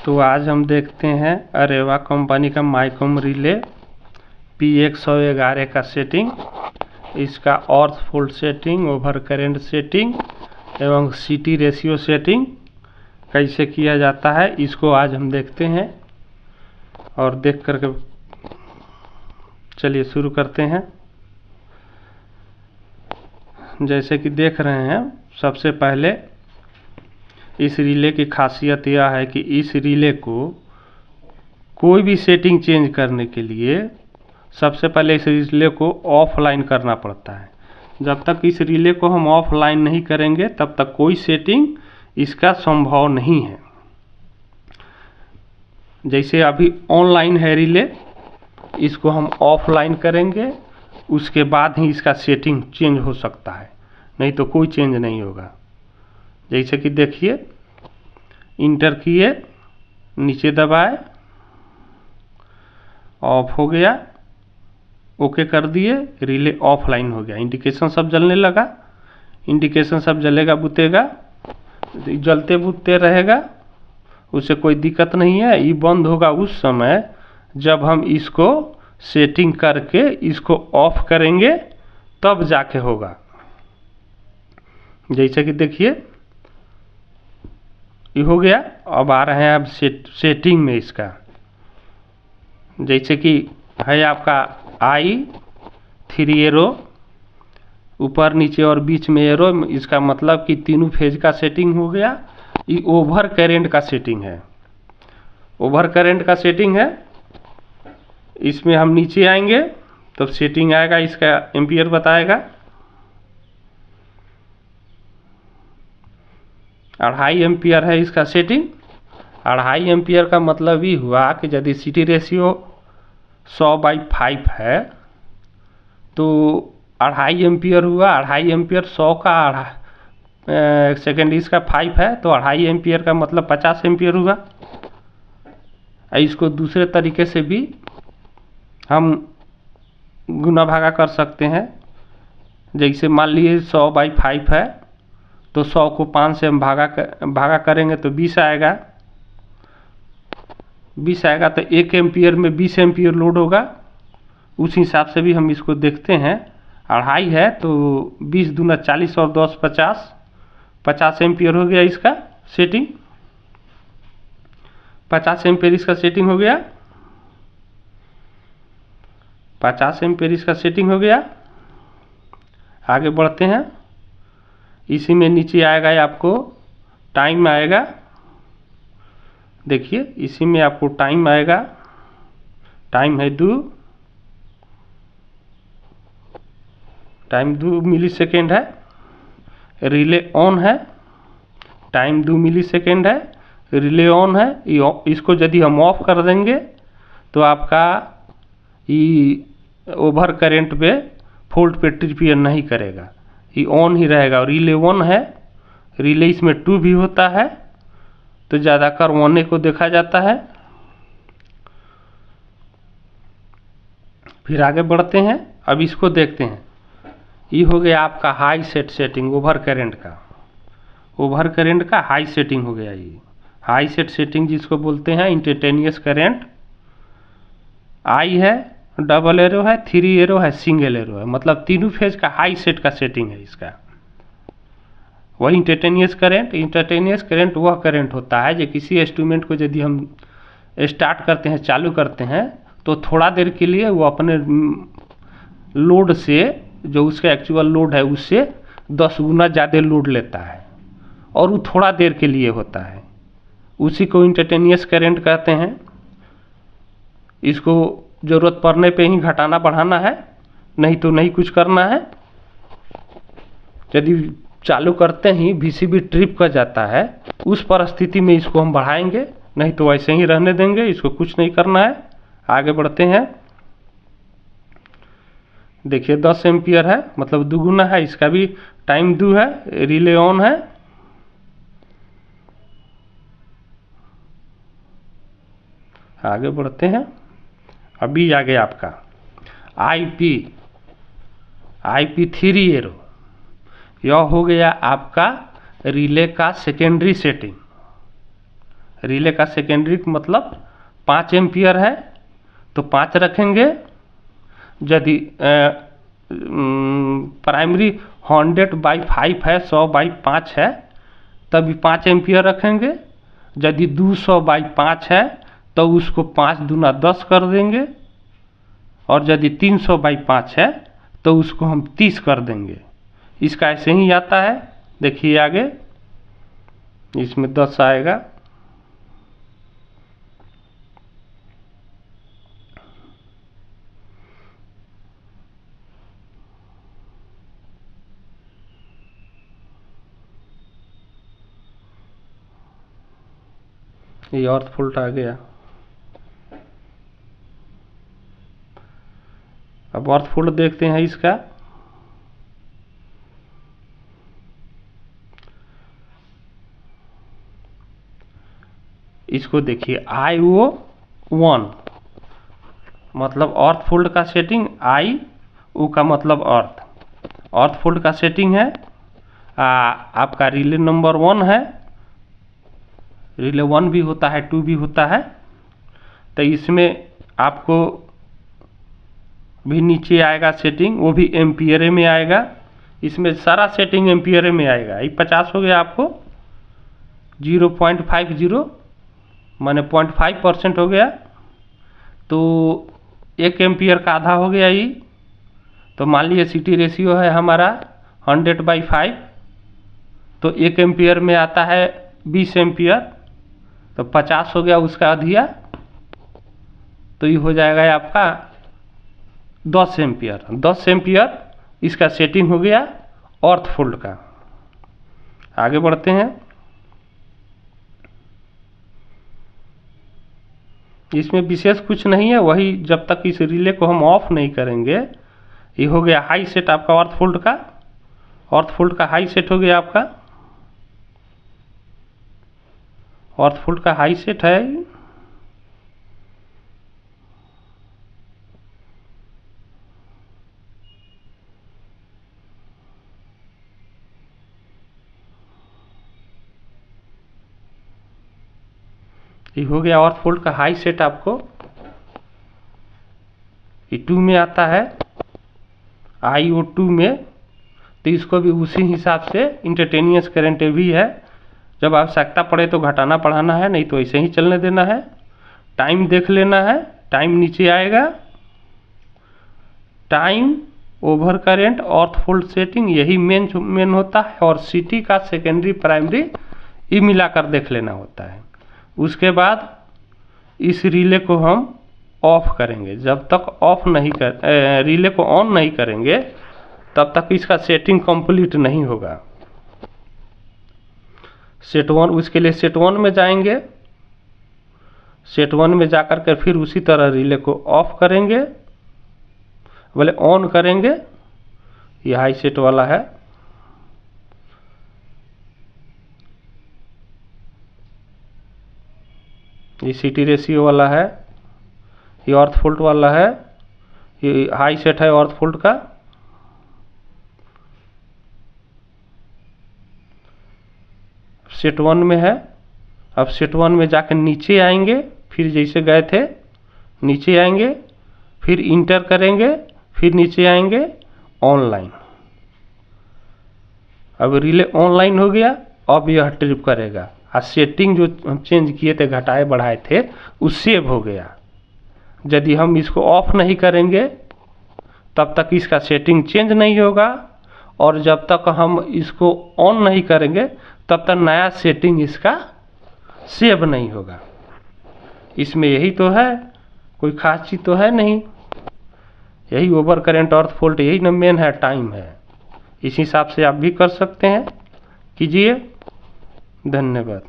तो आज हम देखते हैं अरेवा कंपनी का माइकोम रिले P111 का सेटिंग, इसका अर्थ fault setting, over current setting एवं सीटी रेशियो सेटिंग कैसे किया जाता है, इसको आज हम देखते हैं। और देख करके चलिए शुरू करते हैं। जैसे कि देख रहे हैं, सबसे पहले इस रिले की खासियत यह है कि इस रिले को कोई भी सेटिंग चेंज करने के लिए सबसे पहले इस रिले को ऑफलाइन करना पड़ता है। जब तक इस रिले को हम ऑफलाइन नहीं करेंगे तब तक कोई सेटिंग इसका संभव नहीं है। जैसे अभी ऑनलाइन है रिले, इसको हम ऑफलाइन करेंगे, उसके बाद ही इसका सेटिंग चेंज हो सकता है, नहीं तो कोई चेंज नहीं होगा। जैसे कि देखिए, इंटर किए, नीचे दबाए, ऑफ हो गया, ओके कर दिए, रिले ऑफलाइन हो गया। इंडिकेशन सब जलने लगा, इंडिकेशन सब जलेगा बुतेगा, जलते बुतते रहेगा, उससे कोई दिक्कत नहीं है। ये बंद होगा उस समय जब हम इसको सेटिंग करके इसको ऑफ करेंगे, तब जाके होगा। जैसे कि देखिए, ये हो गया। अब आ रहे हैं अब सेटिंग में इसका। जैसे कि है आपका I3 एरो, ऊपर नीचे और बीच में एरो, इसका मतलब कि तीनों फेज का सेटिंग हो गया। ये ओवर करंट का सेटिंग है, ओवर करंट का सेटिंग है। इसमें हम नीचे आएंगे तो सेटिंग आएगा, इसका एम्पियर बताएगा। 2.5 एम्पियर है इसका सेटिंग। 2.5 एम्पियर का मतलब ही हुआ कि यदि सीटी रेशियो 100/5 है तो 2.5 एम्पियर हुआ। 2.5 एम्पियर 100 का सेकेंड इसका 5 है, तो 2.5 एम्पियर का मतलब 50 एम्पियर हुआ। इसको दूसरे तरीके से भी हम गुना भागा कर सकते हैं। जैसे मान लीजिए 100/5 है, तो 100 को 5 से हम भागा करेंगे तो 20 आएगा। 20 आएगा तो 1 एम्पियर में 20 एम्पियर लोड होगा। उस हिसाब से भी हम इसको देखते हैं। 2.5 है तो 20 दूना 40 और 10 50, 50 एम्पियर हो गया इसका सेटिंग। 50 एम्पियर इसका सेटिंग हो गया। 50 एम्पियर इसका सेटिंग हो गया। आगे बढ़ते हैं। इसी में नीचे आएगा आपको टाइम आएगा। देखिए, इसी में आपको टाइम आएगा। टाइम है 2, टाइम 2 मिलीसेकेंड है। रिले ऑन है, टाइम 2 मिलीसेकेंड है, रिले ऑन है। इसको यदि हम ऑफ कर देंगे तो आपका ये ओवर करंट पे फॉल्ट पे ट्रिपियर नहीं करेगा, ये ऑन ही रहेगा। और रिले 1 है, रिले इसमें 2 भी होता है, तो ज़्यादातर 1 को देखा जाता है। फिर आगे बढ़ते हैं। अब इसको देखते हैं। ये हो गया आपका high set setting, over current का। ओवर करंट का हाई सेटिंग हो गया। ये हाई सेट सेटिंग जिसको बोलते हैं इंस्टेंटेनियस करंट। I है, डबल एरो है, 3 एरो है, सिंगल एरो है, मतलब तीनों फेज का हाई सेट का सेटिंग है इसका। वही इंस्टेंटेनियस करंट। इंस्टेंटेनियस करंट वह करंट होता है जो किसी इंस्ट्रूमेंट को यदि हम स्टार्ट करते हैं, चालू करते हैं, तो थोड़ा देर के लिए वो अपने लोड से, जो उसका एक्चुअल लोड है, उससे 10 गुना ज़्यादा लोड लेता है, और वो थोड़ा देर के लिए होता है। उसी को इंस्टेंटेनियस करंट कहते हैं। इसको ज़रूरत पड़ने पे ही घटाना बढ़ाना है, नहीं तो नहीं कुछ करना है। यदि चालू करते ही VCB ट्रिप कर जाता है, उस परिस्थिति में इसको हम बढ़ाएंगे, नहीं तो ऐसे ही रहने देंगे, इसको कुछ नहीं करना है। आगे बढ़ते हैं। देखिए 10 एम्पियर है, मतलब दुगुना है। इसका भी टाइम 2 है, रिले ऑन है। आगे बढ़ते हैं। अभी आ गया आपका IP3 एरो। यह हो गया आपका रिले का सेकेंडरी सेटिंग। रिले का सेकेंडरी मतलब 5 एम्पियर है तो 5 रखेंगे। यदि प्राइमरी 100/5 है, 100/5 है, तभी 5 एम्पियर रखेंगे। यदि 200/5 है तो उसको 5 दूना 10 कर देंगे, और यदि 300/5 है तो उसको हम 30 कर देंगे। इसका ऐसे ही आता है, देखिए आगे इसमें 10 आएगा। ये अर्थ फॉल्ट आ गया। अब अर्थ फॉल्ट देखते हैं इसका। इसको देखिए IO1 मतलब अर्थ फॉल्ट का सेटिंग, IO का मतलब अर्थ फॉल्ट का सेटिंग है। आपका रिले नंबर 1 है, रिले 1 भी होता है, 2 भी होता है। तो इसमें आपको भी नीचे आएगा सेटिंग, वो भी एम्पियर में आएगा। इसमें सारा सेटिंग एम्पियर में आएगा। ये 50 हो गया आपको, 0.50 माने 0.5% हो गया, तो 1 एम्पियर का आधा हो गया। ये तो मान लीजिए CT रेशियो है हमारा 100/5, तो 1 एम्पियर में आता है 20 एम्पियर, तो 50 हो गया उसका अधिया, तो ये हो जाएगा आपका 10 एम्पियर। 10 एम्पियर इसका सेटिंग हो गया अर्थ फॉल्ट का। आगे बढ़ते हैं। इसमें विशेष कुछ नहीं है, वही जब तक इस रिले को हम ऑफ नहीं करेंगे। ये हो गया हाई सेट आपका अर्थ फॉल्ट का। अर्थ फॉल्ट का हाई सेट हो गया आपका, अर्थ फॉल्ट का हाई सेट है। ये हो गया अर्थ फॉल्ट का हाई सेट। आपको ये 2 में आता है, IO2 में, तो इसको भी उसी हिसाब से इंस्टेंटेनियस करंट भी है। जब आवश्यकता पड़े तो घटाना बढ़ाना है, नहीं तो ऐसे ही चलने देना है। टाइम देख लेना है, टाइम नीचे आएगा, टाइम, ओवर करंट, अर्थ फॉल्ट सेटिंग, यही मेन होता है। और CT का सेकेंडरी प्राइमरी ये मिलाकर देख लेना होता है। उसके बाद इस रिले को हम ऑफ करेंगे। जब तक रिले को ऑन नहीं करेंगे तब तक इसका सेटिंग कंप्लीट नहीं होगा। सेट 1, उसके लिए सेट 1 में जाएंगे। सेट 1 में जाकर के फिर उसी तरह रिले को ऑफ करेंगे, बोले ऑन करेंगे। ये हाई सेट वाला है। ये CT रेशियो वाला है, ये अर्थ फॉल्ट वाला है, ये हाई सेट है अर्थ फॉल्ट का। सेट 1 में है। अब सेट 1 में जाकर नीचे आएंगे, फिर जैसे गए थे नीचे आएंगे, फिर इंटर करेंगे, फिर नीचे आएंगे ऑनलाइन। अब रिले ऑनलाइन हो गया। अब यह ट्रिप करेगा, और सेटिंग जो हम चेंज किए थे, घटाए बढ़ाए थे, वो सेव हो गया। यदि हम इसको ऑफ नहीं करेंगे तब तक इसका सेटिंग चेंज नहीं होगा, और जब तक हम इसको ऑन नहीं करेंगे तब तक नया सेटिंग इसका सेव नहीं होगा। इसमें यही तो है, कोई खास चीज़ तो है नहीं। यही ओवर करंट, अर्थ फॉल्ट, यही न मेन है, टाइम है। इस हिसाब से आप भी कर सकते हैं, कीजिए। धन्यवाद।